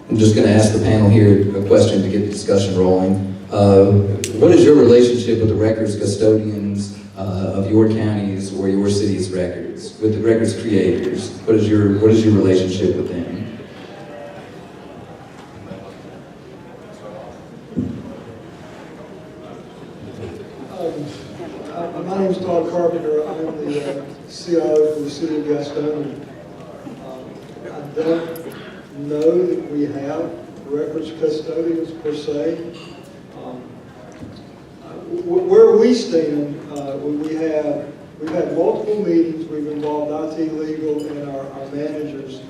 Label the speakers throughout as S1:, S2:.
S1: I'm just going to ask the panel here a question to get the discussion rolling. What is your relationship with the records custodians of your counties or your city's records, with the records creators? What is your relationship with them?
S2: My name is Todd Carpenter. I'm the CIO for the City of Gastonia. I don't know that we have records custodians per se. Where we stand, we've had multiple meetings. We've involved IT, legal, and our managers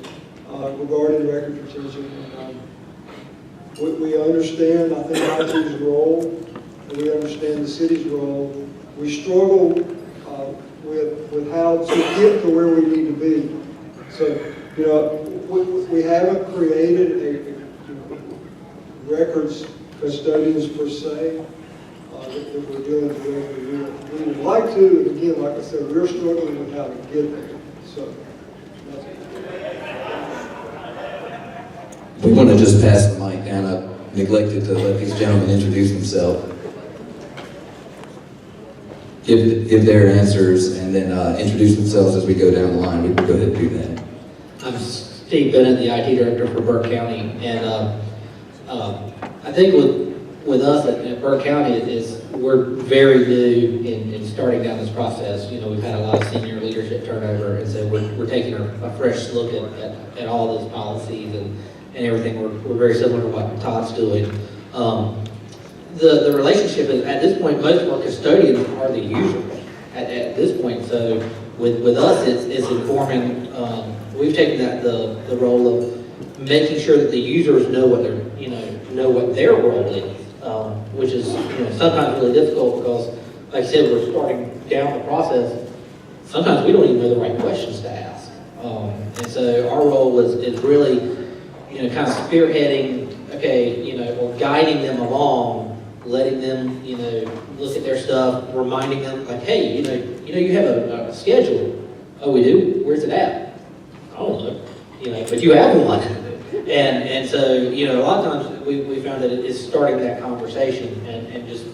S2: regarding record retention. We understand, I think, IT's role, and we understand the city's role. We struggle with how to get to where we need to be. So, you know, we haven't created a records custodians per se that we're dealing directly with. We would like to, and again, like I said, we're struggling with how to get there. So,
S1: We want to just pass the mic down. I neglected to let these gentlemen introduce themselves. Give their answers and then introduce themselves as we go down the line. We can go ahead and do that.
S3: I'm Steve Bennett, the IT director for Burke County, and I think with us at Burke County is we're very new in starting down this process. You know, we've had a lot of senior leadership turnover, and so we're taking a fresh look at all those policies and everything. We're very similar to what Todd's doing. The relationship is, at this point, most of our custodians are the users at this point. So with us, it's informing. We've taken the role of making sure that the users know what their role is, which is sometimes really difficult because, like I said, we're starting down the process. Sometimes we don't even know the right questions to ask, and so our role is really kind of spearheading, or guiding them along. Letting them, look at their stuff, reminding them, like, hey, you have a schedule. Oh, we do? Where's it at? I don't know. But you have one. And so, a lot of times we found that it's starting that conversation and just,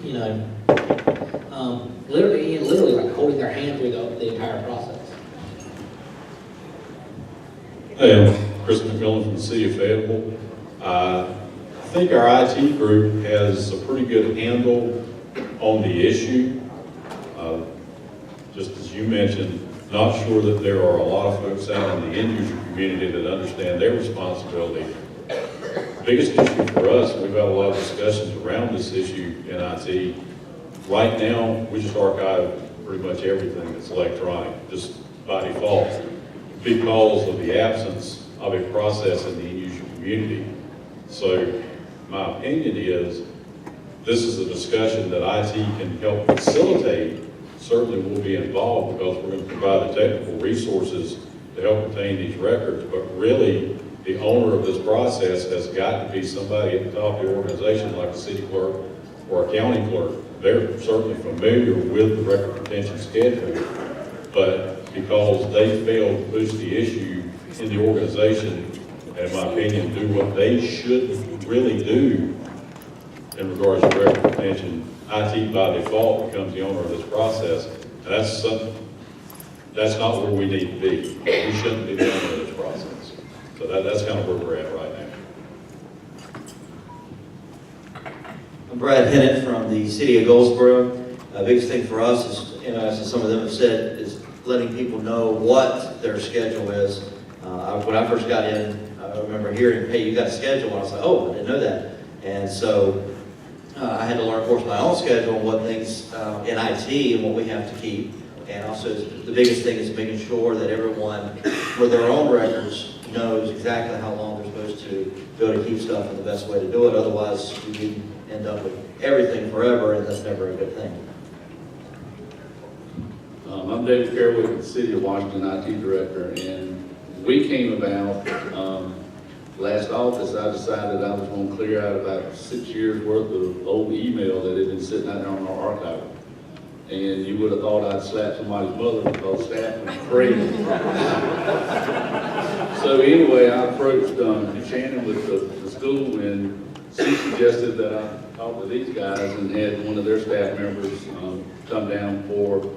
S3: literally like holding their hand through the entire process.
S4: Hey, I'm Chris McMillan from the City of Fayetteville. I think our IT group has a pretty good handle on the issue. Just as you mentioned, not sure that there are a lot of folks out in the end user community that understand their responsibility. The biggest issue for us, we've had a lot of discussions around this issue in IT. Right now, we just archive pretty much everything that's electronic, just by default, because of the absence of a process in the end user community. So my opinion is this is a discussion that IT can help facilitate. Certainly we'll be involved because we're going to provide the technical resources to help obtain these records, but really the owner of this process has got to be somebody at the top of the organization like a city clerk or a county clerk. They're certainly familiar with the record retention schedule, but because they failed to push the issue in the organization, in my opinion, do what they should really do in regards to record retention, IT by default becomes the owner of this process. And that's not where we need to be. We shouldn't be the owner of this process. So that's kind of where we're at right now.
S5: I'm Brad Hennett from the City of Goldsboro. The biggest thing for us is, as some of them have said, is letting people know what their schedule is. When I first got in, I remember hearing, hey, you got a schedule, and I was like, oh, I didn't know that. And so I had to learn, of course, my own schedule and what things in IT and what we have to keep. And also, the biggest thing is making sure that everyone, with their own records, knows exactly how long they're supposed to be able to keep stuff and the best way to do it. Otherwise, we end up with everything forever, and that's never a good thing.
S6: I'm David Fairwick, the City of Washington IT Director, and we came about, last August, I decided I was going to clear out about 6 years worth of old email that had been sitting out there on our archive. and you would have thought I'd slapped somebody's mother because staff went crazy. So anyway, I approached Shannon with the school, and she suggested that I talk to these guys and had one of their staff members come down for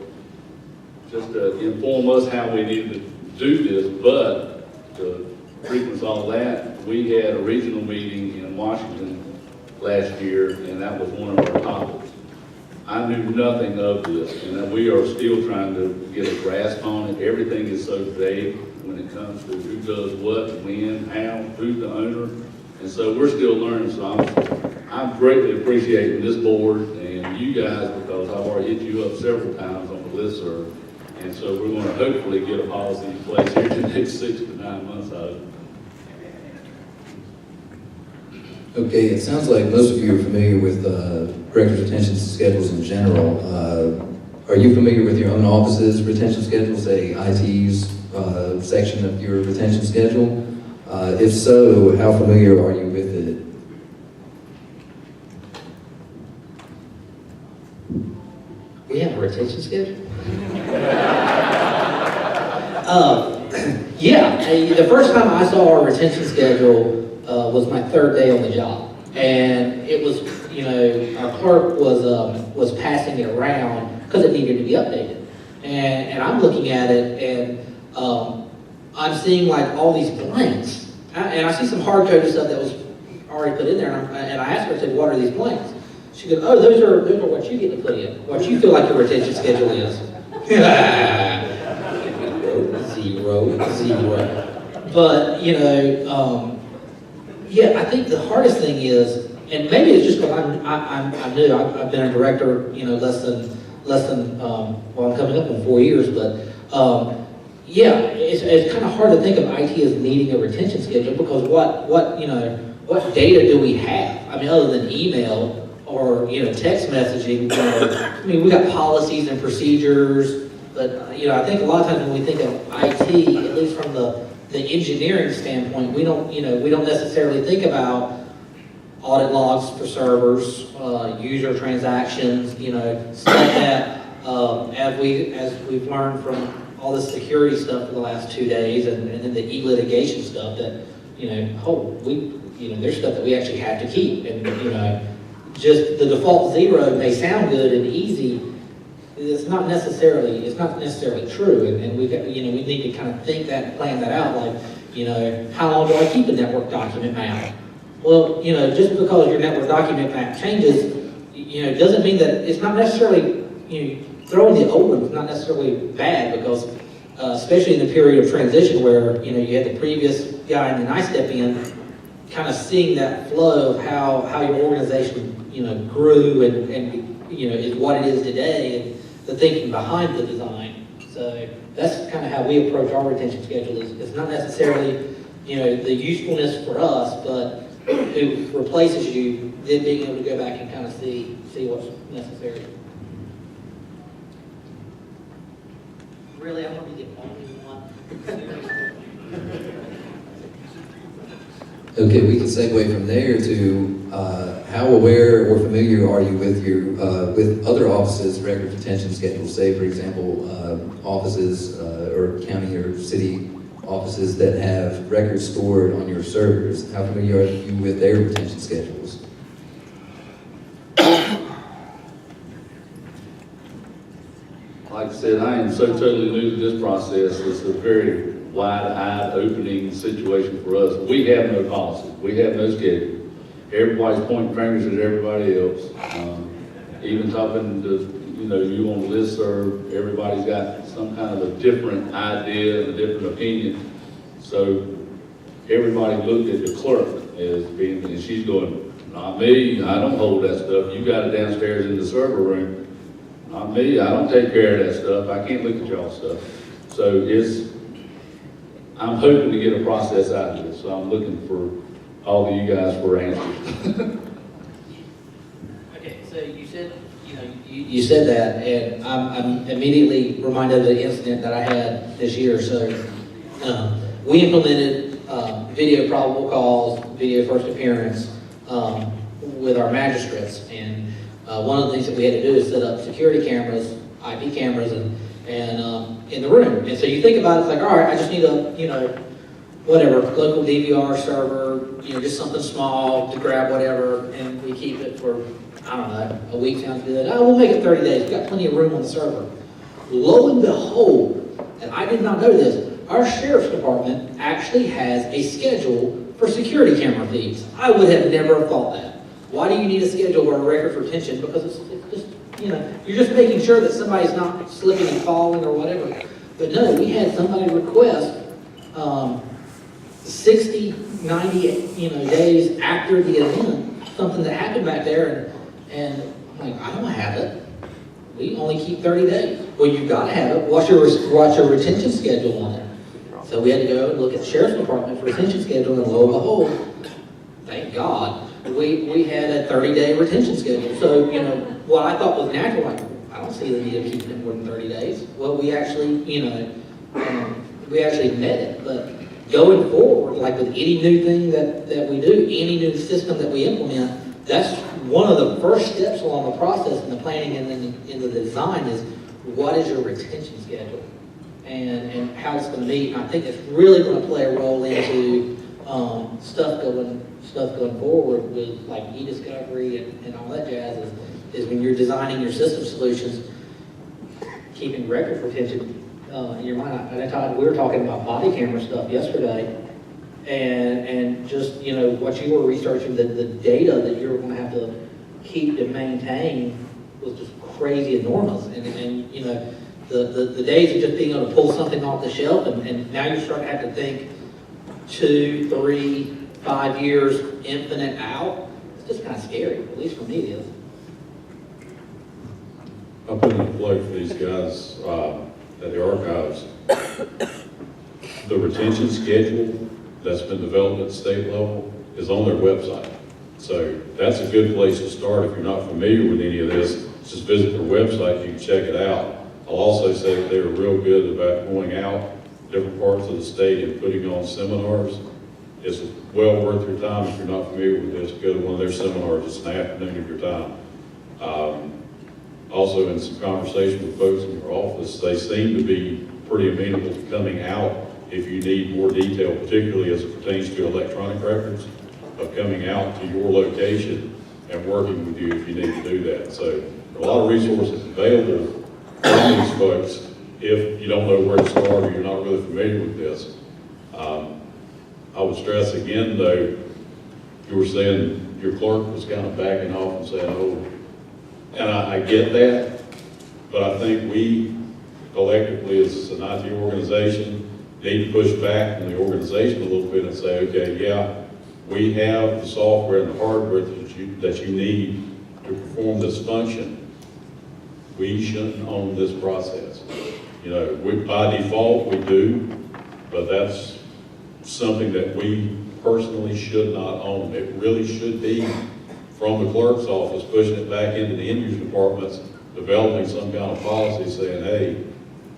S6: just to inform us how we needed to do this. But to frequency all that, we had a regional meeting in Washington last year, and that was one of our topics. I knew nothing of this, and we are still trying to get a grasp on it. Everything is so vague when it comes to who does what, when, how, who's the owner, and so we're still learning. So I'm greatly appreciating this board and you guys, because I've already hit you up several times on the listserv, and so we're going to hopefully get a policy in place here in the next 6 to 9 months out of it.
S1: Okay, it sounds like most of you are familiar with records retention schedules in general. Are you familiar with your own office's retention schedule, say IT's section of your retention schedule? If so, how familiar are you with it?
S3: We have a retention schedule? Yeah, the first time I saw our retention schedule was my third day on the job. And it was, you know, our clerk was passing it around because it needed to be updated. And I'm looking at it, and I'm seeing like all these blanks. And I see some hard-coded stuff that was already put in there. And I asked her, I said, what are these blanks? She goes, oh, those are what you get to put in, what you feel like your retention schedule is. Zero. But, you know, yeah, I think the hardest thing is, and maybe it's just because I'm new. I've been a director, you know, less than well, I'm coming up on 4 years, but yeah, it's kind of hard to think of IT as needing a retention schedule, because what data do we have? I mean, other than email or, you know, text messaging. I mean, we got policies and procedures, but, you know, I think a lot of times when we think of IT, at least from the engineering standpoint, we don't necessarily think about audit logs for servers, user transactions, you know, stuff that as we've learned from all this security stuff for the last 2 days, and then the e-litigation stuff that, you know, there's stuff that we actually have to keep, and, you know, just the default 0 may sound good and easy. It's not necessarily true, and we need to kind of think that and plan that out. Like, you know, how long do I keep a network document map? Well, you know, just because your network document map changes, you know, doesn't mean that it's not necessarily, you know, throwing the old one is not necessarily bad, because especially in the period of transition where, you know, you had the previous guy and then I step in, kind of seeing that flow of how your organization, you know, grew and you know, is what it is today, and the thinking behind the design. So that's kind of how we approach our retention schedule. It's not necessarily, you know, the usefulness for us, but who replaces you, then being able to go back and kind of see what's necessary. Really, I want to be the only one.
S1: Okay, we can segue from there to how aware or familiar are you with your with other offices' record retention schedules? Say, for example, offices or county or city offices that have records stored on your servers. How familiar are you with their retention schedules?
S6: Like I said, I am so totally new to this process. It's a very wide-eyed opening situation for us. We have no policy. We have no schedule. Everybody's pointing fingers at everybody else. Even talking to, you know, you on the listserv, everybody's got some kind of a different idea and a different opinion. So everybody looked at the clerk as being, and she's going, not me, I don't hold that stuff. You got it downstairs in the server room. Not me, I don't take care of that stuff. I can't look at y'all stuff. So I'm hoping to get a process out of this. So I'm looking for all of you guys for answers.
S3: Okay, so you said, you know, you said that, and I'm immediately reminded of the incident that I had this year. So we implemented video probable cause, video first appearance with our magistrates, and One of the things that we had to do is set up security cameras, IP cameras, and in the room. And so you think about it, it's like, all right, I just need a, whatever, local DVR server, just something small to grab whatever, and we keep it for, I don't know, a week sounds good. Oh, we'll make it 30 days. We've got plenty of room on the server. Lo and behold, and I did not know this, our sheriff's department actually has a schedule for security camera feeds. I would have never thought that. Why do you need a schedule or a record for retention? Because it's just, you're just making sure that somebody's not slipping and falling or whatever. But no, we had somebody request 60, 90, days after the event, something that happened back there, and I'm like, I don't have it. We only keep 30 days. Well, you've got to have it. Watch your retention schedule on it. So we had to go and look at the sheriff's department for retention schedule, and lo and behold, thank God, we had a 30-day retention schedule. So, what I thought was natural, like, I don't see the need of keeping it more than 30 days. Well, we actually, we actually met it. But going forward, like with any new thing that we do, any new system that we implement, that's one of the first steps along the process in the planning and then in the design is, what is your retention schedule? And how it's going to meet. And I think it's really going to play a role into stuff going forward with like e-discovery and all that jazz is when you're designing your system solutions, keeping record retention in your mind. We were talking about body camera stuff yesterday, and just what you were researching, the data that you were going to have to keep and maintain was just crazy enormous, and the days of just being able to pull something off the shelf, and now you're starting to have to think 2, 3, 5 years infinite out. It's just kind of scary, at least for me it is.
S4: I put in a plug for these guys at the archives. The retention schedule that's been developed at the state level is on their website. So that's a good place to start. If you're not familiar with any of this, just visit their website, you can check it out. I'll also say that they were real good about going out different parts of the state and putting on seminars. It's well worth your time. If you're not familiar with this, go to one of their seminars. It's an afternoon of your time. Also, in some conversation with folks in your office, they seem to be pretty amenable to coming out if you need more detail, particularly as it pertains to electronic records, of coming out to your location and working with you if you need to do that. So there are a lot of resources available from these folks if you don't know where to start or you're not really familiar with this. I would stress again, though, you were saying your clerk was kind of backing off and saying, oh, and I get that, but I think we collectively as an IT organization need to push back on the organization a little bit and say, okay, yeah, we have the software and the hardware that you need to perform this function. We shouldn't own this process. By default we do, but that's something that we personally should not own. It really should be from the clerk's office, pushing it back into the end user departments, developing some kind of policy saying, hey,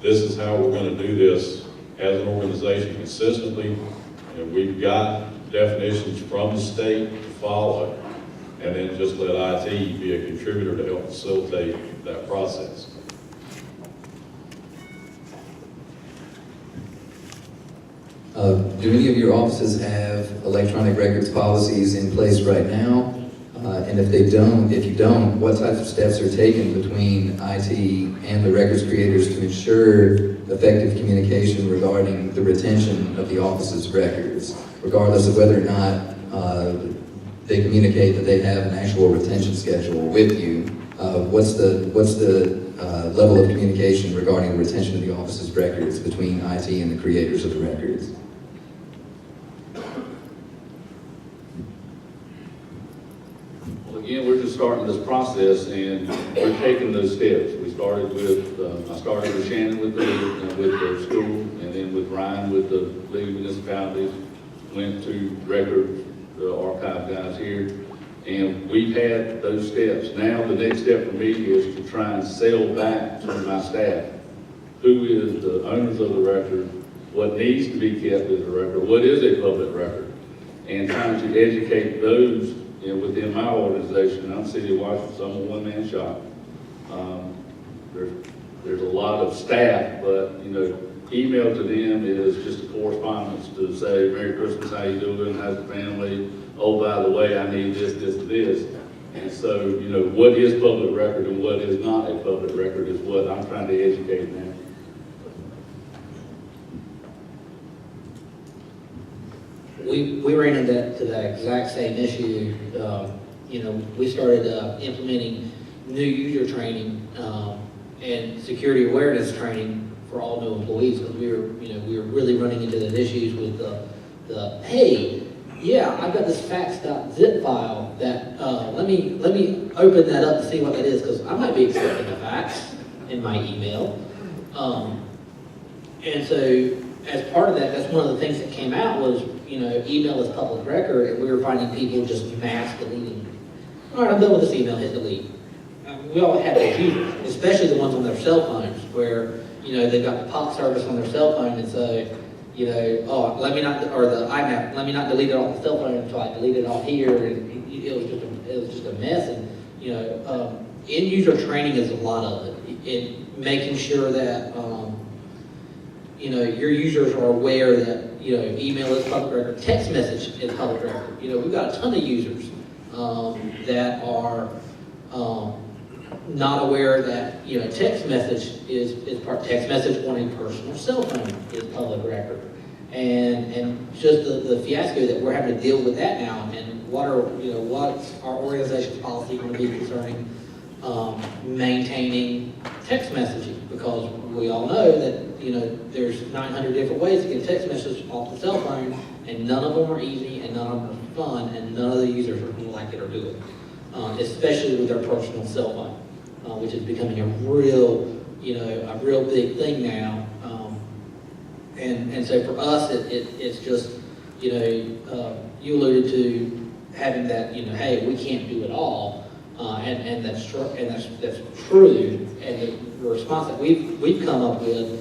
S4: this is how we're going to do this as an organization consistently, and we've got definitions from the state to follow, and then just let IT be a contributor to help facilitate that process.
S1: Do any of your offices have electronic records policies in place right now? And if you don't, what types of steps are taken between IT and the records creators to ensure effective communication regarding the retention of the office's records, regardless of whether or not they communicate that they have an actual retention schedule with you? What's the level of communication regarding the retention of the office's records between IT and the creators of the records?
S6: Again, we're just starting this process, and we're taking those steps. We started with, I started with Shannon with the school, and then with Ryan with the League of Municipalities, went to records, the archive guys here, and we've had those steps. Now the next step for me is to try and sell back to my staff who is the owners of the record, what needs to be kept as a record, what is a public record, and trying to educate those within my organization, I'm city of Washington, so I'm a one-man shop. There's a lot of staff, but, email to them is just a correspondence to say, Merry Christmas, how you doing, how's the family? Oh, by the way, I need this, this, this. And so, what is public record and what is not a public record is what I'm trying to educate them.
S3: We ran into that exact same issue. We started implementing new user training and security awareness training for all new employees, because we were really running into those issues with the hey, yeah, I've got this fax.zip file that let me open that up and see what that is, because I might be expecting a fax in my email. And so as part of that, that's one of the things that came out was, email is public record, and we were finding people just mass deleting. All right, I'm done with this email, hit delete. We all have those users, especially the ones on their cell phones, where, they've got the POP service on their cell phone, and so, oh, let me not, or the IMAP, let me not delete it off the cell phone until I delete it off here, and it was just a mess. And, end user training is a lot of it, in making sure that, your users are aware that, email is public record, text message is public record. We've got a ton of users that are not aware that, text message is text message on a personal cell phone is public record. And just the fiasco that we're having to deal with that now, and what's our organization's policy going to be concerning maintaining text messaging, because we all know that there's 900 different ways to get a text message off the cell phone, and none of them are easy, and none of them are fun, and none of the users are going to like it or do it, especially with their personal cell phone, which is becoming a real big thing now. And so for us, it's just you alluded to having that hey, we can't do it all. And that's true, and that's true. And the response that we've come up with,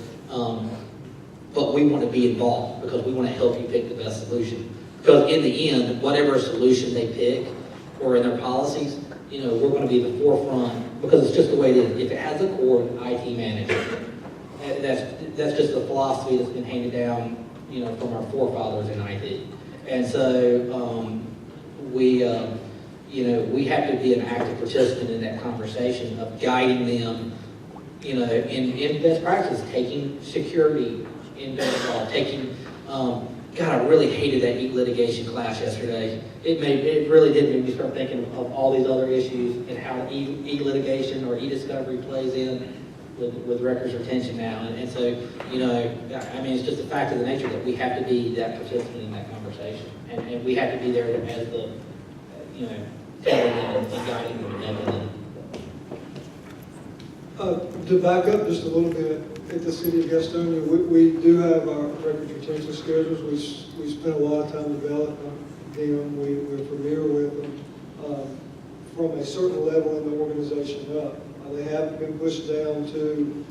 S3: but we want to be involved because we want to help you pick the best solution. Because in the end, whatever solution they pick or in their policies, we're going to be at the forefront, because it's just the way it is. If it has a core IT manager, that's just the philosophy that's been handed down, from our forefathers in IT. And so we have to be an active participant in that conversation of guiding them, in best practice, taking security in best taking, God, I really hated that e-litigation class yesterday. It really did make me start thinking of all these other issues and how e-litigation or e-discovery plays in with records retention now. And so, it's just a fact of the nature that we have to be that participant in that conversation. And we have to be there as the, telling them and guiding them and helping them.
S2: To back up just a little bit, at the City of Gastonia, we do have our records retention schedules. We spent a lot of time developing them. We're familiar with them from a certain level in the organization up. They haven't been pushed down to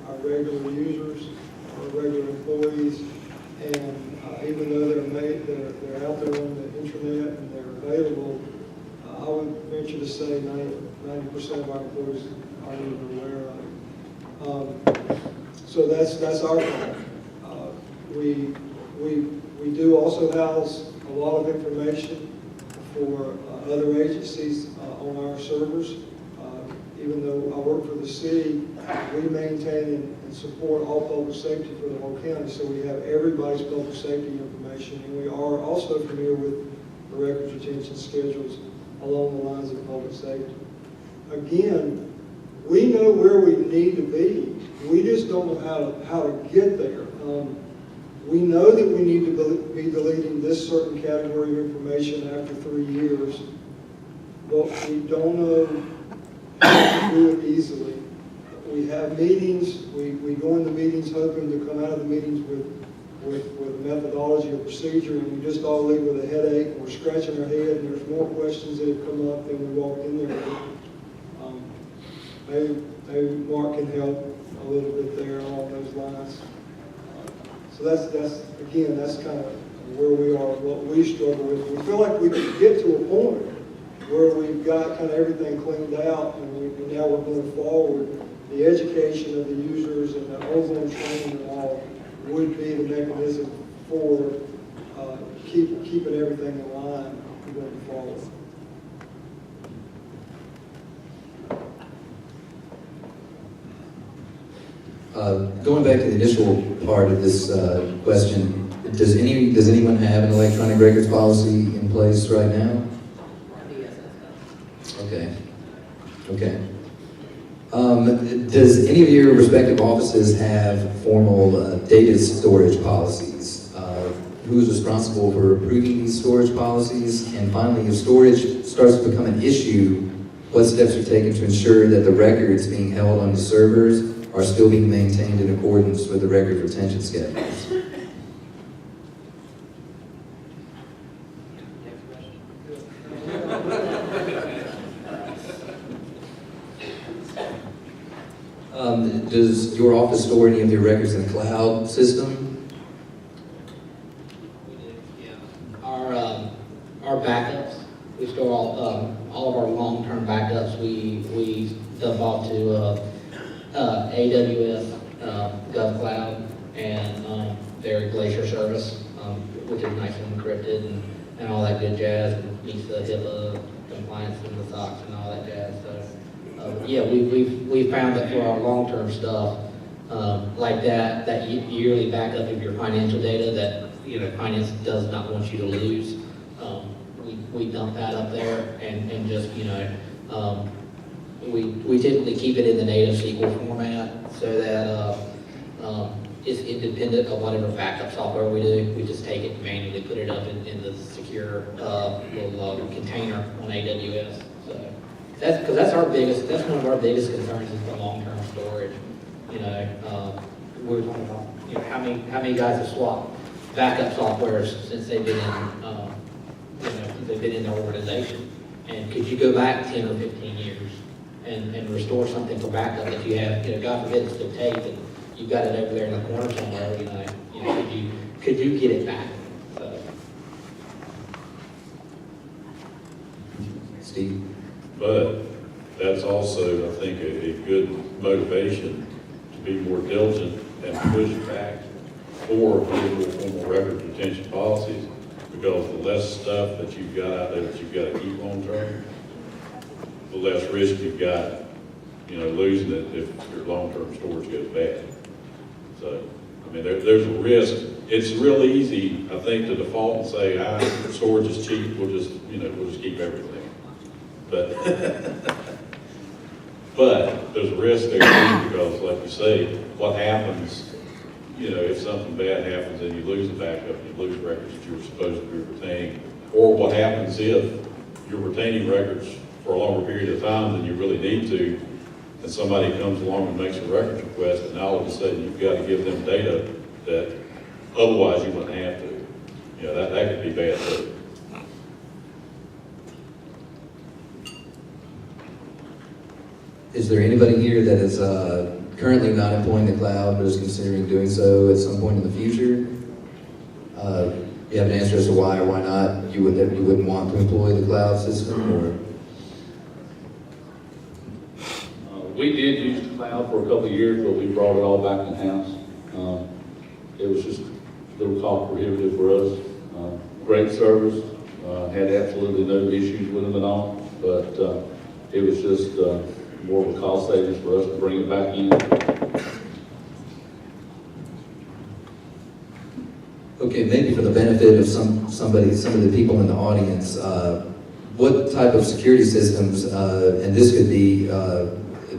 S2: our regular users, our regular employees, and even though they're out there on the intranet and they're available, I would venture to say 90% of our employees aren't even aware of it. So that's our part. We do also house a lot of information for other agencies on our servers. Even though I work for the city, we maintain and support all public safety for the whole county, so we have everybody's public safety information, and we are also familiar with the records retention schedules along the lines of public safety. Again, we know where we need to be. We just don't know how to get there. We know that we need to be deleting this certain category of information after 3 years, but we don't know how to do it easily. We have meetings, we go into meetings hoping to come out of the meetings with a methodology or procedure, and we just all leave with a headache, and we're scratching our head, and there's more questions that have come up than we walked in there with. Maybe Mark can help a little bit there along those lines. So that's kind of where we are, what we struggle with. We feel like we can get to a point where we've got kind of everything cleaned out, and now we're going forward. The education of the users and the ongoing training and all would be the mechanism for keeping everything in line going forward.
S1: Going back to the initial part of this question, does anyone have an electronic records policy in place right now? Okay. Okay. Does any of your respective offices have formal data storage policies? Who's responsible for approving these storage policies? And finally, if storage starts to become an issue, what steps are taken to ensure that the records being held on the servers are still being maintained in accordance with the record retention schedules? Does your office store any of your records in the cloud system?
S3: We do, yeah. Our backups, we store all of our long-term backups, we dump off to AWS, GovCloud, and their Glacier service, which is nice and encrypted and all that good jazz, and meets the HIPAA compliance and the SOX and all that jazz. So, yeah, we've found that for our long-term stuff, like that yearly backup of your financial data that, finance does not want you to lose, we dump that up there and just, we typically keep it in the native SQL format so that it's independent of whatever backup software we do. We just take it and manually put it up in the secure little container on AWS. So that's one of our biggest concerns is the long-term storage. We were talking about how many guys have swapped backup softwares since they've been in their organization. And could you go back 10 or 15 years and restore something for backup that you have, God forbid it's the tape and you've got it over there in the corner somewhere, could you get it back? So.
S1: Steve?
S4: But that's also, I think, a good motivation to be more diligent and push back for formal record retention policies, because the less stuff that you've got out there that you've got to keep on track, the less risk you've got, losing it if your long-term storage goes bad. So, I mean, there's a risk. It's real easy, I think, to default and say, storage is cheap, we'll just keep everything. But there's a risk there too, because like you say, what happens, if something bad happens and you lose a backup, you lose records that you were supposed to be retaining, or what happens if you're retaining records for a longer period of time than you really need to, and somebody comes along and makes a records request, and now all of a sudden you've got to give them data that otherwise you wouldn't have to. That could be bad too.
S1: Is there anybody here that is currently not employing the cloud but is considering doing so at some point in the future? You have an answer as to why or why not you wouldn't want to employ the cloud system, or?
S6: We did use the cloud for a couple of years, but we brought it all back in-house. It was just a little cost prohibitive for us. Great service, had absolutely no issues with them at all, but it was just more of a cost savings for us to bring it back in.
S1: Okay, maybe for the benefit of some of the people in the audience, what type of security systems, and this could be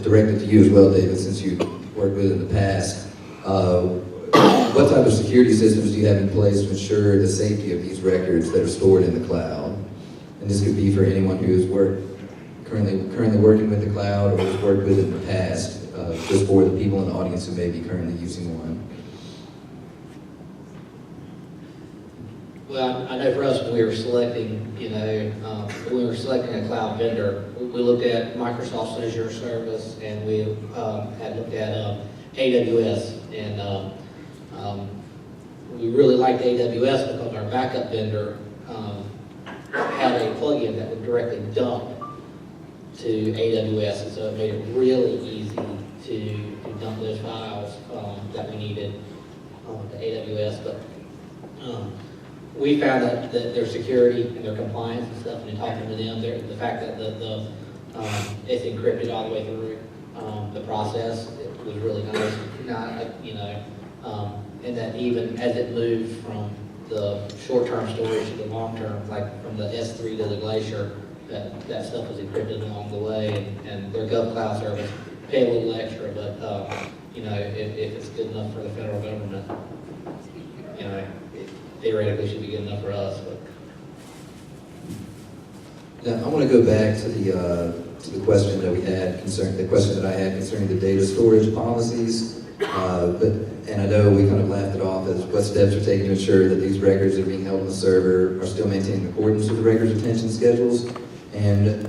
S1: directed to you as well, David, since you worked with it in the past, what type of security systems do you have in place to ensure the safety of these records that are stored in the cloud? And this could be for anyone who has currently working with the cloud or has worked with it in the past, just for the people in the audience who may be currently using one.
S3: Well, I know for us, when we were selecting, when we were selecting a cloud vendor, we looked at Microsoft's Azure service, and we had looked at AWS, and we really liked AWS because our backup vendor, had a plugin that would directly dump to AWS, and so it made it really easy to dump those files that we needed to AWS. But we found that their security and their compliance and stuff, and in talking to them, the fact that it's encrypted all the way through the process, it was really nice. And that even as it moved from the short-term storage to the long-term, like from the S3 to the Glacier, that stuff was encrypted along the way, and their GovCloud service pay a little extra, but if it's good enough for the federal government, it theoretically should be good enough for us. But
S1: Now, I want to go back to the question that we had concerning the data storage policies. And I know we kind of laughed it off as what steps are taken to ensure that these records that are being held on the server are still maintained in accordance with the records retention schedules. And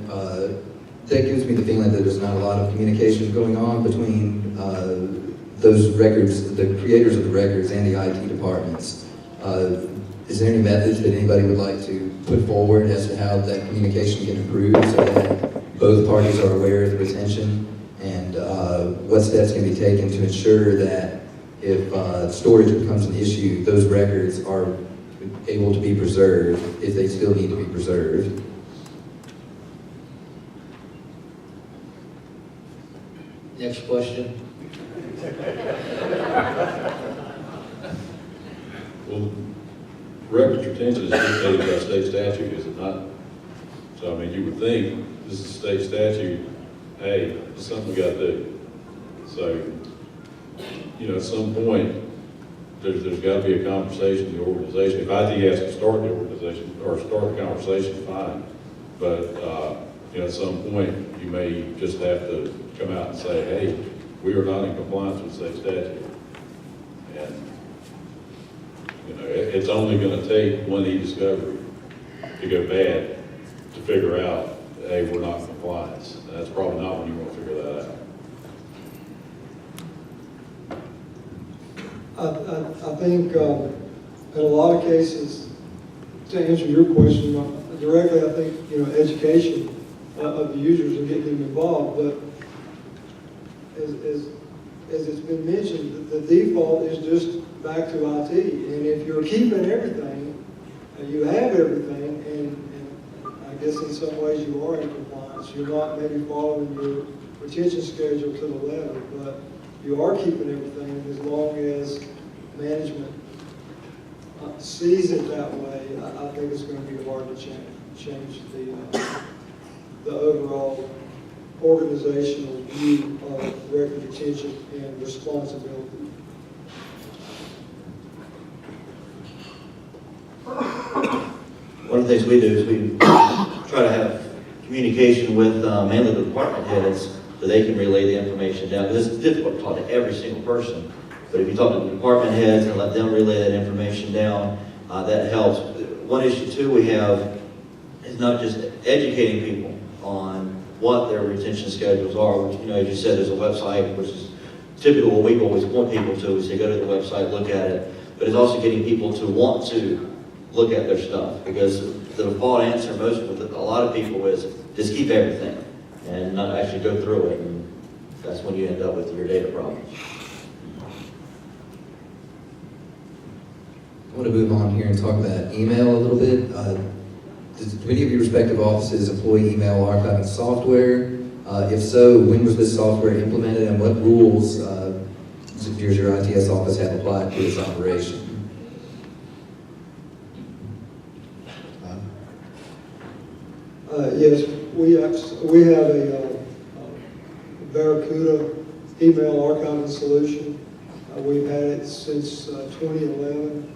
S1: that gives me the feeling that there's not a lot of communication going on between those records, the creators of the records, and the IT departments. Is there any methods that anybody would like to put forward as to how that communication can improve so that both parties are aware of the retention, and what steps can be taken to ensure that if storage becomes an issue, those records are able to be preserved if they still need to be preserved?
S3: next question.
S4: Well, records retention is dictated by state statute, is it not? So, I mean, you would think, this is state statute, hey, it's something we gotta do. So, at some point, there's gotta be a conversation in the organization. If IT has to start the organization, or start the conversation, fine. But, at some point, you may just have to come out and say, hey, we are not in compliance with state statute. And, it's only gonna take one e-discovery to go bad to figure out, hey, we're not in compliance. And that's probably not when you wanna figure that out.
S2: I think in a lot of cases, to answer your question directly, I think, education of the users and getting them involved, but as it's been mentioned, the default is just back to IT. And if you're keeping everything, you have everything, and I guess in some ways you are in compliance. You're not maybe following your retention schedule to the letter, but you are keeping everything as long as management sees it that way. I think it's going to be hard to change the overall organizational view of record retention and responsibility.
S5: One of the things we do is we try to have communication with mainly the department heads so they can relay the information down. Because it's difficult to talk to every single person, but if you talk to the department heads and let them relay that information down, that helps. One issue too we have is not just educating people on what their retention schedules are, which, as you said, there's a website, which is typical what we always want people to, is they go to the website, look at it, but it's also getting people to want to look at their stuff, because the default answer with a lot of people is just keep everything and not actually go through it, and that's when you end up with your data problems.
S1: I want to move on here and talk about email a little bit. Do any of your respective offices employ email archiving software? If so, when was this software implemented, and what rules does your ITS office have applied to its operation?
S2: Yes, we have a Barracuda email archiving solution. We've had it since 2011.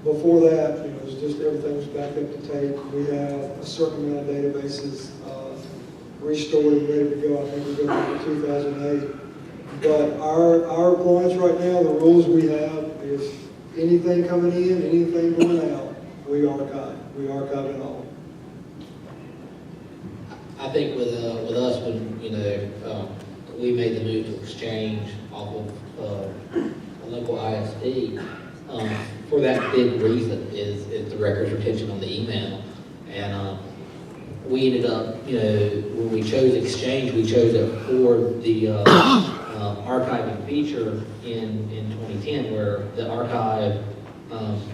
S2: Before that, it was just everything was backed up to tape. We have a certain amount of databases restored and ready to go. I think we go back to 2008. But our appliance right now, the rules we have is anything coming in, anything going out, we archive. We archive it all.
S3: I think with us, when we made the move to exchange off of a local ISP, for that big reason is the records retention on the email. And we ended up, when we chose Exchange, we chose it for the archiving feature in 2010, where the archive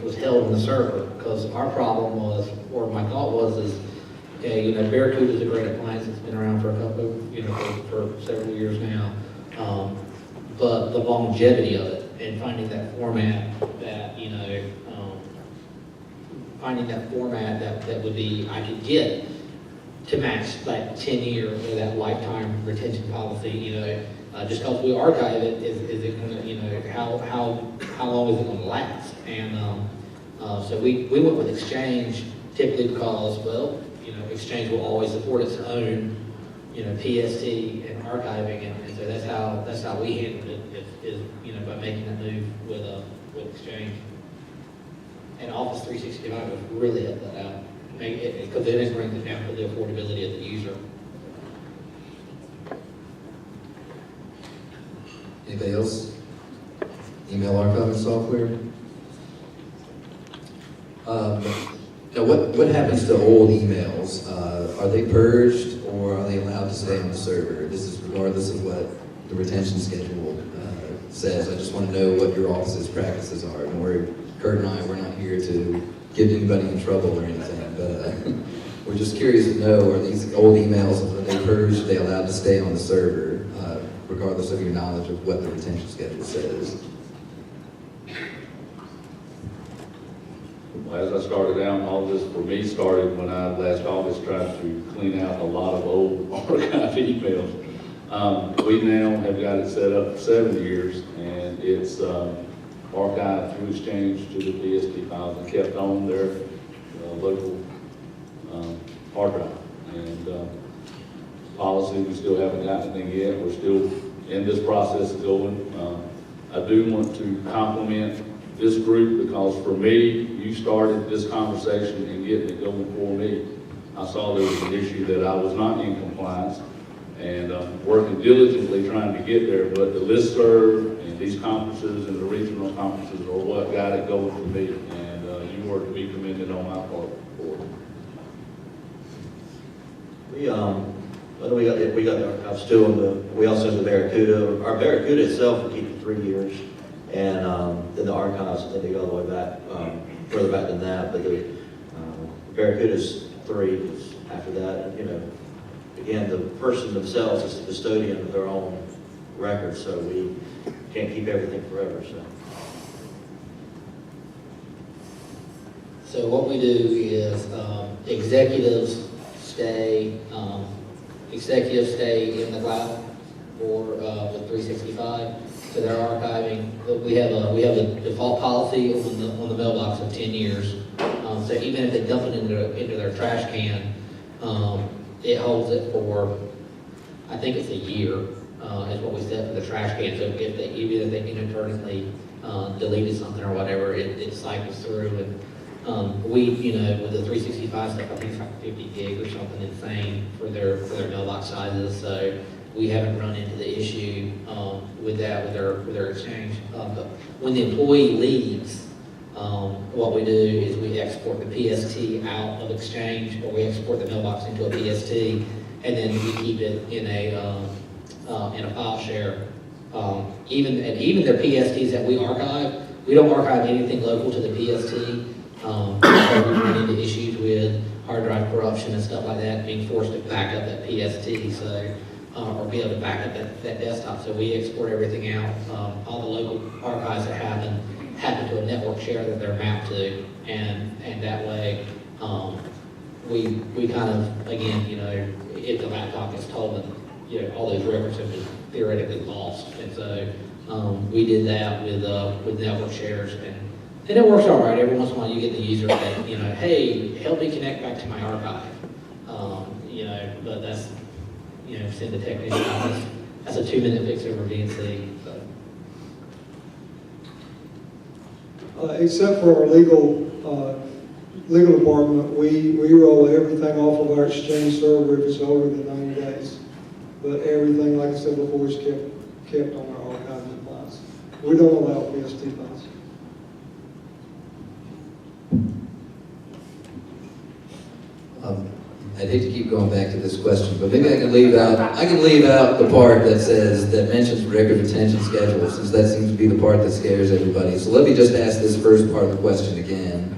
S3: was held on the server. Because our problem was, or my thought was, is okay, Barracuda is a great appliance. It's been around for a couple, for several years now. But the longevity of it and finding that format that would be, I could get to match like 10-year or that lifetime retention policy, just because we archive it, is it going to, how long is it going to last? And so we went with Exchange typically because, well, Exchange will always support its own, PST and archiving, and so that's how we handled it, is by making that move with Exchange. And Office 365 was really helped that out, because then it brings it down to the affordability of the user.
S1: Anybody else? Email archiving software? Now, what happens to old emails? Are they purged, or are they allowed to stay on the server? This is regardless of what the retention schedule says. I just want to know what your office's practices are. And Kurt and we're not here to get anybody in trouble or anything, but we're just curious to know, are these old emails, are they purged, are they allowed to stay on the server, regardless of your knowledge of what the retention schedule says?
S6: As I started out, all this for me started when I last August tried to clean out a lot of old archive emails. We now have got it set up for 7 years, and it's archived through Exchange to the PST files and kept on their local hard drive. And policy, we still haven't gotten anything yet. We're still in this process of going. I do want to compliment this group, because for me, you started this conversation and getting it going for me. I saw there was an issue that I was not in compliance, and working diligently trying to get there, but the listserv and these conferences and the regional conferences are what got it going for me, and you were to be commended on my part for it.
S5: We got the archives too, and we also have the Barracuda. Our Barracuda itself will keep for 3 years. And then the archives, I think they go all the way back, further back than that, but the Barracuda's 3 after that. Again, the person themselves is the custodian of their own records, so we can't keep everything forever.
S3: So what we do is executives stay in the cloud or with 365. So they're archiving. We have a default policy on the mailbox of 10 years. So even if they dump it into their trash can, it holds it for, I think it's a year, is what we set for the trash can. So even if they inadvertently deleted something or whatever, it cycles through. And we, with the 365 stuff, I think it's like 50 gig or something insane for their mailbox sizes. So we haven't run into the issue with that with their Exchange. But when the employee leaves, what we do is we export the PST out of Exchange, or we export the mailbox into a PST, and then we keep it in a file share. Even their PSTs that we archive, we don't archive anything local to the PST. We run into issues with hard drive corruption and stuff like that, being forced to back up that PST. So. Or be able to back up that desktop. So we export everything out. All the local archives that happen to a network share that they're mapped to, and that way we kind of, again, if the laptop gets stolen, all those records have been theoretically lost. And so we did that with network shares, and it works all right. Every once in a while you get the user that, hey, help me connect back to my archive. But that's, send the technician out. That's a 2-minute fix over VNC. So.
S2: Except for our legal department, we roll everything off of our Exchange server if it's older than 90 days. But everything, like I said before, is kept on our archive files. We don't allow PST files.
S1: I'd hate to keep going back to this question, but maybe I can leave out the part that mentions record retention schedule, since that seems to be the part that scares everybody. So let me just ask this first part of the question again.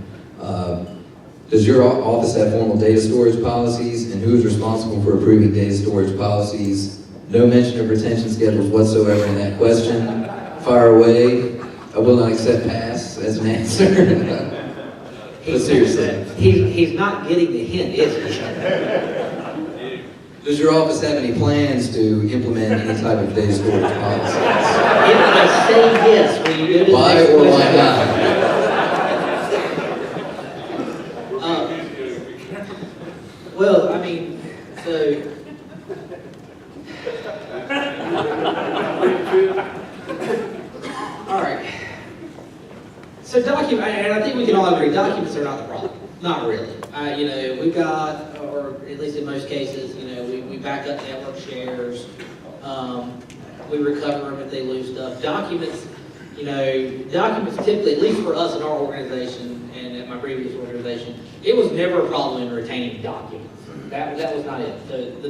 S1: Does your office have formal data storage policies, and who is responsible for approving data storage policies? No mention of retention schedules whatsoever in that question. Fire away. I will not accept pass as an answer. But seriously.
S3: He's not getting the hint, is he?
S1: Does your office have any plans to implement any type of data storage policies?
S3: If I say yes, will you go to the
S1: Why
S3: next
S1: or why
S3: question?
S1: not?
S3: Well, I mean, so. All right. So and I think we can all agree, documents are not the problem. Not really. We've got, or at least in most cases, we back up network shares. We recover them if they lose stuff. Documents typically, at least for us in our organization and at my previous organization, it was never a problem in retaining documents. That was not it. The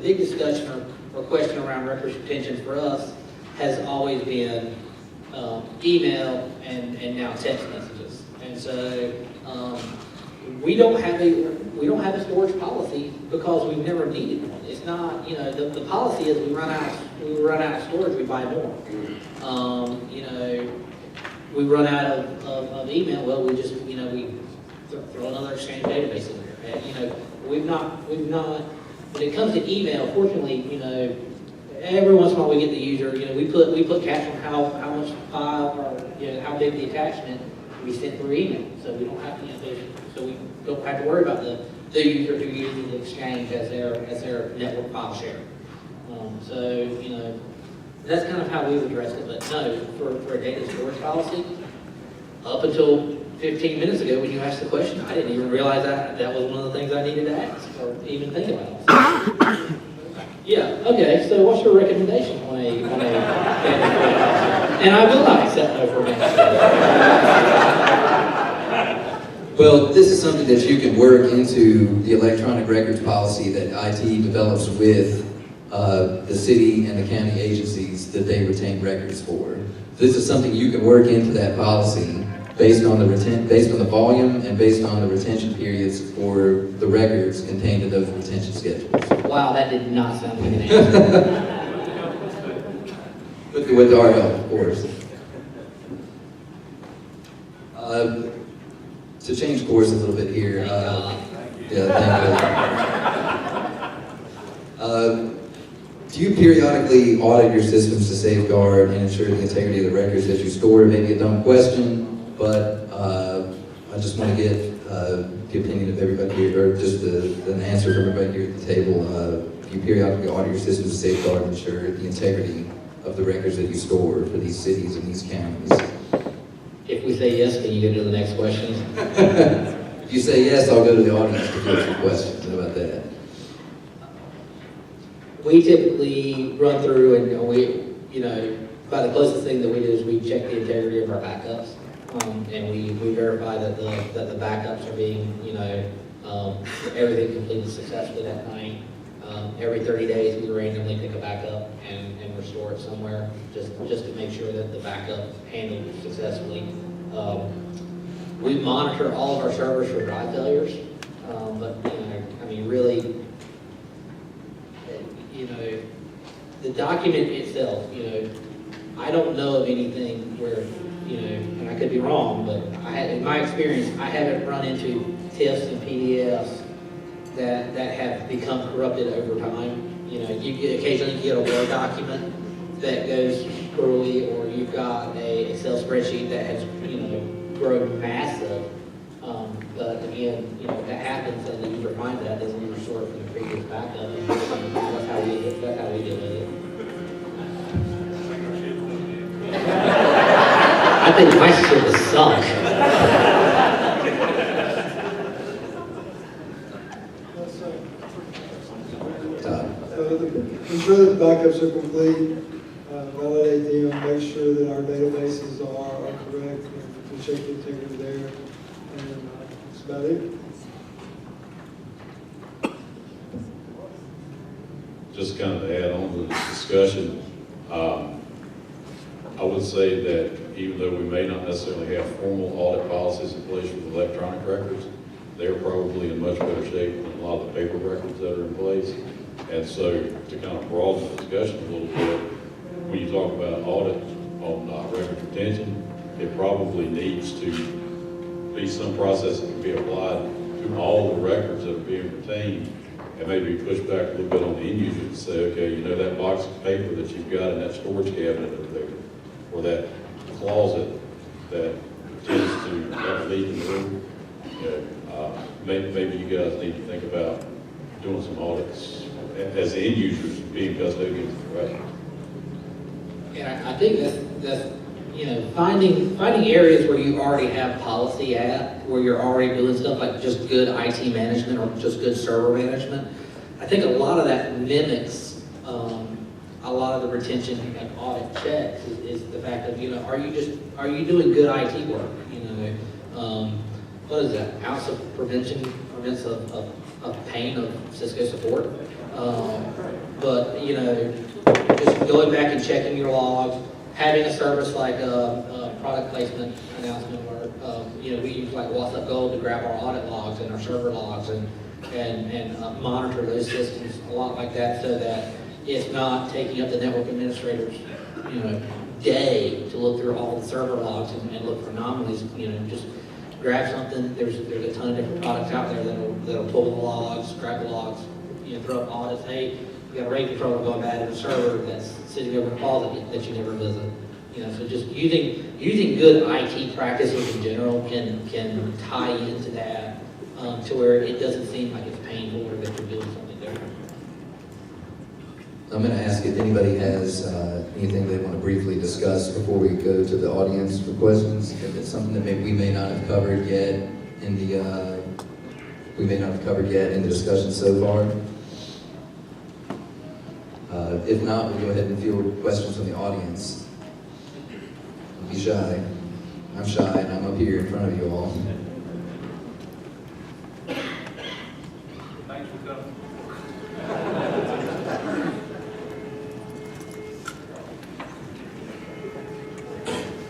S3: big discussion or question around records retention for us has always been email and now text messages. And so we don't have a storage policy because we've never needed one. It's not, the policy is we run out of storage, we buy more. We run out of email, well, we just, we throw another Exchange database in there. We've not, when it comes to email, fortunately, every once in a while we get the user, we put caps on how much file or, how big the attachment we send through email. So we don't have to, so we don't have to worry about the user who uses the Exchange as their network file share. That's kind of how we've addressed it. But no, for a data storage policy, up until 15 minutes ago when you asked the question, I didn't even realize that was one of the things I needed to ask or even think about. So, yeah, okay, so what's your recommendation on a data storage policy? And I will not accept no for an answer.
S1: Well, this is something that you can work into the electronic records policy that IT develops with the city and the county agencies that they retain records for. This is something you can work into that policy based on the volume and based on the retention periods for the records contained in those retention schedules.
S3: Wow, that did not sound like an answer.
S1: With our help, of course. To change course a little bit here. Do you periodically audit your systems to safeguard and ensure the integrity of the records that you store? Maybe a dumb question, but I just want to get the opinion of everybody here, or just an answer from everybody here at the table. Do you periodically audit your systems to safeguard and ensure the integrity of the records that you store for these cities and these counties?
S3: If we say yes, can you go to the next question?
S1: If you say yes, I'll go to the audience to get some questions. How about that?
S3: We typically run through and about the closest thing that we do is we check the integrity of our backups. And we verify that the backups are being, everything completed successfully that night. Every 30 days, we randomly pick a backup and restore it somewhere, just to make sure that the backup handled successfully. We monitor all of our servers for drive failures, but really, the document itself, I don't know of anything where, and I could be wrong, but in my experience, I haven't run into TIFFs and PDFs that have become corrupted over time. Occasionally you get a Word document that goes poorly, or you've got a Excel spreadsheet that has, grown massive. But again, that happens and the user finds that, doesn't even restore it from the previous backup. And that's how we deal with it. I think my shit was sunk.
S2: Ensure that the backups are complete, validate them, make sure that our databases are correct, and check the integrity there, and that's about it.
S4: just kind of to add on to this discussion, I would say that even though we may not necessarily have formal audit policies in place with electronic records, they're probably in much better shape than a lot of the paper records that are in place. And so to kind of broaden the discussion a little bit, when you talk about audit on record retention, it probably needs to be some process that can be applied to all the records that are being retained, and maybe push back a little bit on the end user to say, okay, you know, that box of paper that you've got in that storage cabinet over there, or that closet that tends to have a leak in the room, you know, maybe you guys need to think about doing some audits as the end users being custodians of the record.
S3: And I think that's, you know, finding areas where you already have policy at, where you're already doing stuff like just good IT management or just good server management. I think a lot of that mimics a lot of the retention and audit checks is the fact of, you know, are you doing good IT work? You know, what is that? Ounce of prevention prevents of pain of Cisco support. But, you know, just going back and checking your logs, having a service like a product placement announcement where, you know, we use like WhatsApp Gold to grab our audit logs and our server logs and monitor those systems a lot like that, so that it's not taking up the network administrator's, you know, day to look through all the server logs and look for anomalies. You know, just grab something. There's a ton of different products out there that'll pull the logs, grab the logs, you know, throw up audits. Hey, we got a rate controller going bad in a server that's sitting over a closet that you never visit. You know, so just using good IT practices in general can tie into that to where it doesn't seem like it's painful or that you're doing something different.
S1: I'm going to ask if anybody has anything they want to briefly discuss before we go to the audience for questions. If it's something that maybe we may not have covered yet in the discussion so far. If not, we'll go ahead and field questions from the audience. Don't be shy. I'm shy, and I'm up here in front of you all.
S7: Thanks for coming.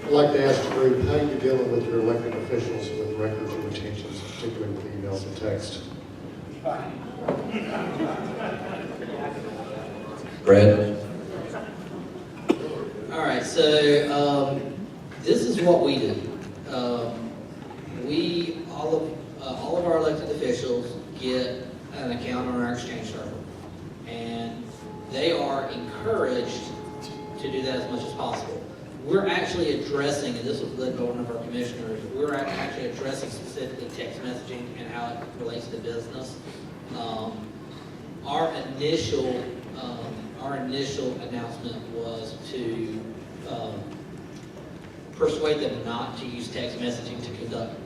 S8: I'd like to ask the group, how are you dealing with your elected officials with records and retentions, particularly with emails and text?
S1: Brad?
S3: All right, so this is what we do. All of our elected officials get an account on our Exchange server, and they are encouraged to do that as much as possible. We're actually addressing, and this was led by one of our commissioners, we're actually addressing specifically text messaging and how it relates to business. Our initial announcement was to persuade them not to use text messaging to conduct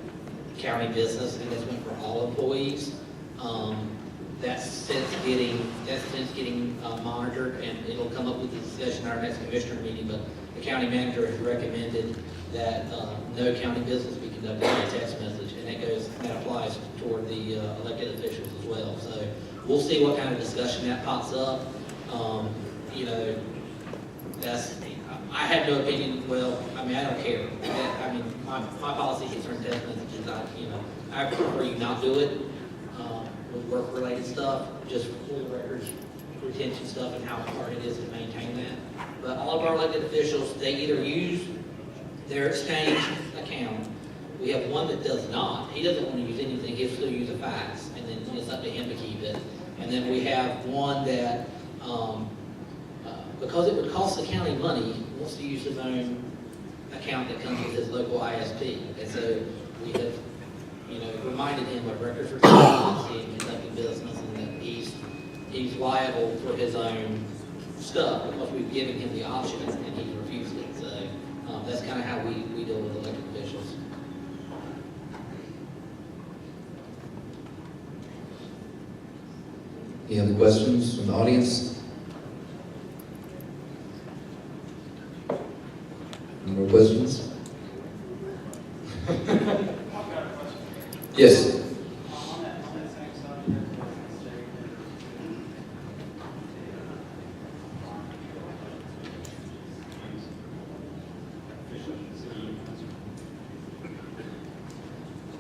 S3: county business, and this went for all employees. That's since getting monitored, and it'll come up with the discussion at our next commissioner meeting, but the county manager has recommended that no county business be conducted by text message, and that applies toward the elected officials as well. So we'll see what kind of discussion that pops up. You know, I have no opinion. Well, I mean, I don't care. I mean, my policy concerns text messages. I prefer you not do it with work-related stuff, just full records, retention stuff, and how hard it is to maintain that. But all of our elected officials, they either use their Exchange account. We have one that does not. He doesn't want to use anything. He'll still use a fax, and then it's up to him to keep it. And then we have one that, because it would cost the county money, wants to use his own account that comes with his local ISP. And so we have, you know, reminded him of records for consistency and conducting business, and that he's liable for his own stuff because we've given him the option and he's refused it. So that's kind of how we deal with elected officials.
S1: Any other questions from the audience? Any more questions? Yes.
S7: On that same subject,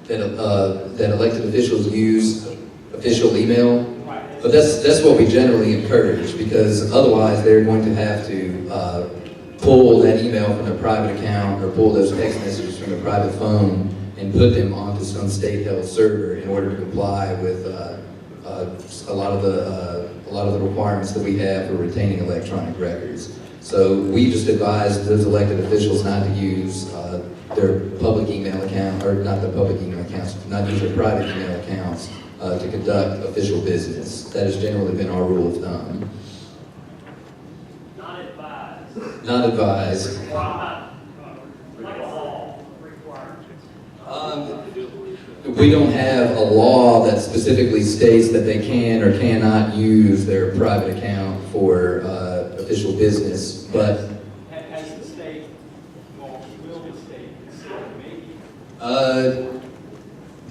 S1: that elected officials use official email. But that's what we generally encourage, because otherwise they're going to have to pull that email from their private account or pull those text messages from their private phone and put them onto some state-held server in order to comply with a lot of the requirements that we have for retaining electronic records. So we just advise those elected officials not to use their public email account, or not their public email accounts, not use their private email accounts to conduct official business. That has generally been our rule of thumb.
S7: Not advised.
S1: Not advised.
S7: Like a law requirement.
S1: We don't have a law that specifically states that they can or cannot use their private account for official business, but
S7: Has the state, or will the state consider maybe?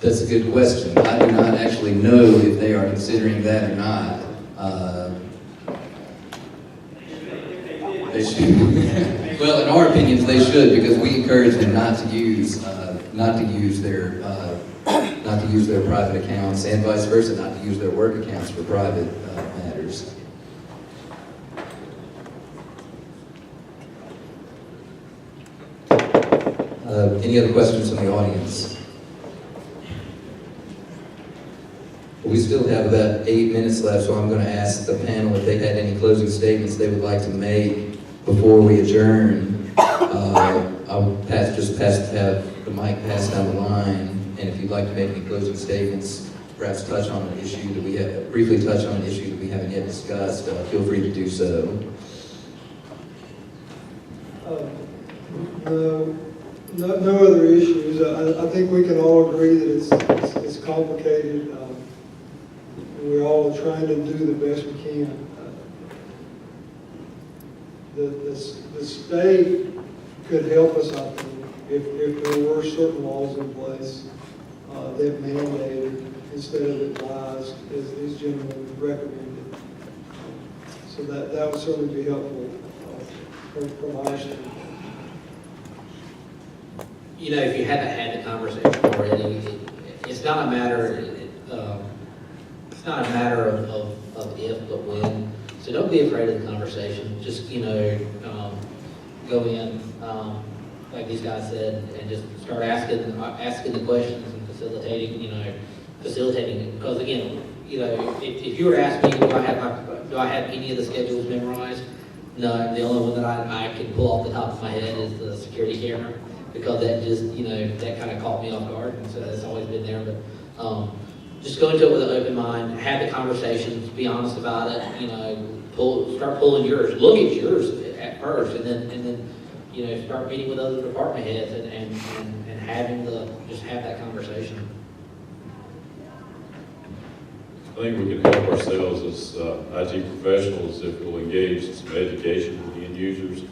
S1: that's a good question. I do not actually know if they are considering that or not. They should. Well, in our opinions, they should, because we encourage them not to use their private accounts, and vice versa, not to use their work accounts for private matters. Any other questions from the audience? We still have about 8 minutes left, so I'm going to ask the panel if they had any closing statements they would like to make before we adjourn. I'll have the mic passed down the line, and if you'd like to make any closing statements, perhaps touch on an issue that we have, briefly touch on an issue that we haven't yet discussed, feel free to do so.
S2: No other issues. I think we can all agree that it's complicated. We're all trying to do the best we can. The state could help us, I think, if there were certain laws in place that mandated instead of advised, as these gentlemen recommended. So that would certainly be helpful from our standpoint.
S3: You know, if you haven't had the conversation already, it's not a matter, it's not a matter of if, but when. So don't be afraid of the conversation. Just, go in, like these guys said, and just start asking the questions and facilitating it. Because again, if you were asking me, do I have any of the schedules memorized? No, the only one that I can pull off the top of my head is the security camera, because that just, that kind of caught me off guard, and so it's always been there. But just go into it with an open mind, have the conversations, be honest about it, start pulling yours, look at yours at first, and then start meeting with other department heads and having have that conversation.
S4: I think we can help ourselves as IT professionals if we'll engage in some education with the end users,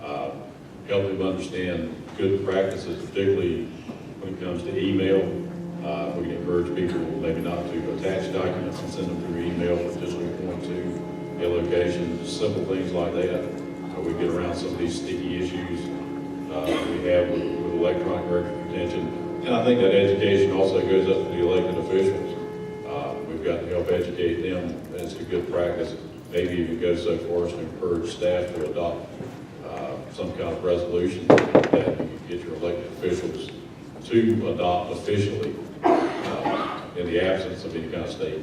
S4: help them understand good practices, particularly when it comes to email. We can encourage people maybe not to attach documents and send them through email, but just point to a location, just simple things like that. We get around some of these sticky issues we have with electronic record retention. And I think that education also goes up to the elected officials. We've got to help educate them as to good practice, maybe even go so far as to encourage staff to adopt some kind of resolution that you get your elected officials to adopt officially in the absence of any kind of state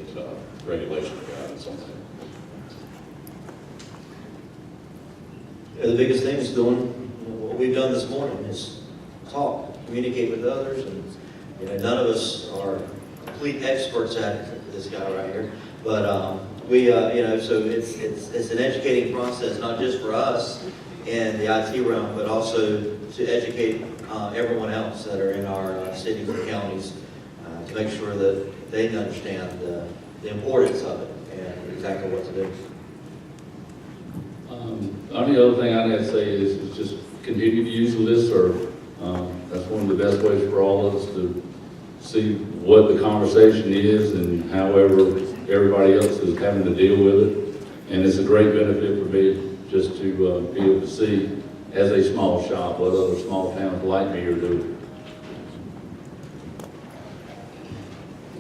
S4: regulation or guidance on that.
S5: The biggest thing is doing what we've done this morning, is talk, communicate with others, and none of us are complete experts at this guy right here, but so it's an educating process, not just for us in the IT realm, but also to educate everyone else that are in our cities and counties to make sure that they understand the importance of it and exactly what to do.
S6: The only other thing I'd have to say is just continue to use the listserv. That's one of the best ways for all of us to see what the conversation is and however everybody else is having to deal with it. And it's a great benefit for me just to be able to see, as a small shop, what other small towns like me are doing.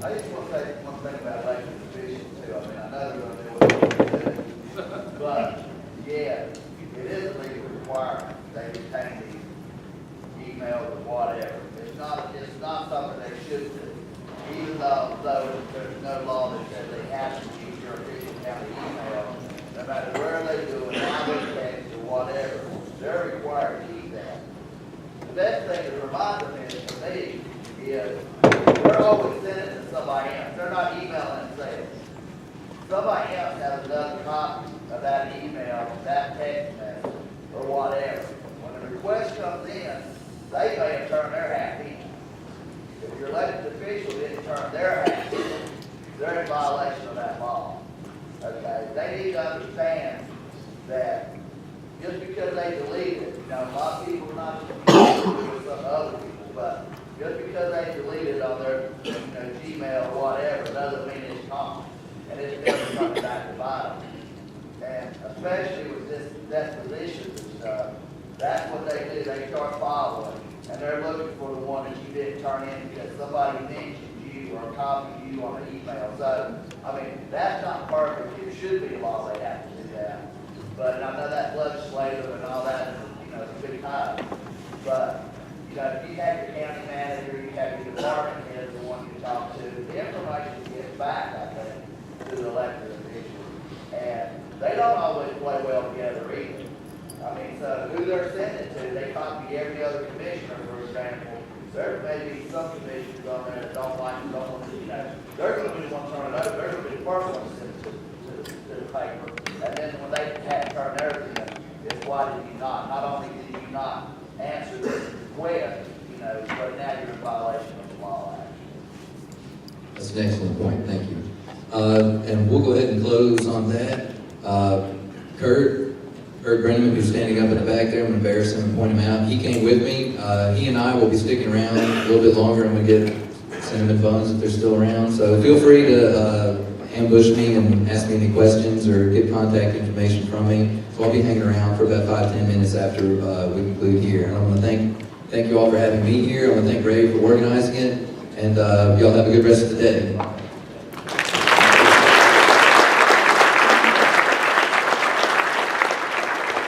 S9: I just want to say one thing about elected officials too. I mean, I know they're going to do what they're going to do, but yeah, it is a legal requirement. They retain these emails or whatever. It's not something they should do. Even though there's no law that says they have to use your official county email, no matter where they do it, how they text or whatever, they're required to keep that. The best thing to remind them is, for me, is we're always sending it to somebody else. They're not emailing themselves. Somebody else has another copy of that email, that text message, or whatever. When the request comes in, they may have turned their hat in. If your elected official didn't turn their hat in, they're in violation of that law. Okay? They need to understand that just because they delete it, a lot of people are not with some other people, but just because they delete it on their Gmail or whatever, doesn't mean it's gone. And it's never coming back to bite them. And especially with this depositions and stuff, that's what they do. They start following, and they're looking for the one that you didn't turn in because somebody mentioned you or copied you on an email. So, I mean, that's not perfect. It should be a law they have to do that. But I know that's legislative and all that, it's a big time. But, if you have your county manager, you have your department head, the one you talk to, the information gets back, I think, to the elected officials. And they don't always play well together either. I mean, so who they're sending to, they copy every other commissioner, for example. There may be some commissioners on there that don't like it, don't want to, they're going to be the one turning it over. They're going to be the first one to send it to the paper. And then when they have to turn theirs in, it's why did you not? Not only did you not answer this request, but now you're in violation of the law.
S1: That's an excellent point, thank you. And we'll go ahead and close on that. Kurt Brenneman, who's standing up in the back there, I'm going to embarrass him and point him out. He came with me. He and I will be sticking around a little bit longer. I'm going to send them in funds if they're still around. So feel free to ambush me and ask me any questions or get contact information from me. So I'll be hanging around for about 5-10 minutes after we conclude here. And I want to thank you all for having me here. I want to thank Ray for organizing it. And y'all have a good rest of the day.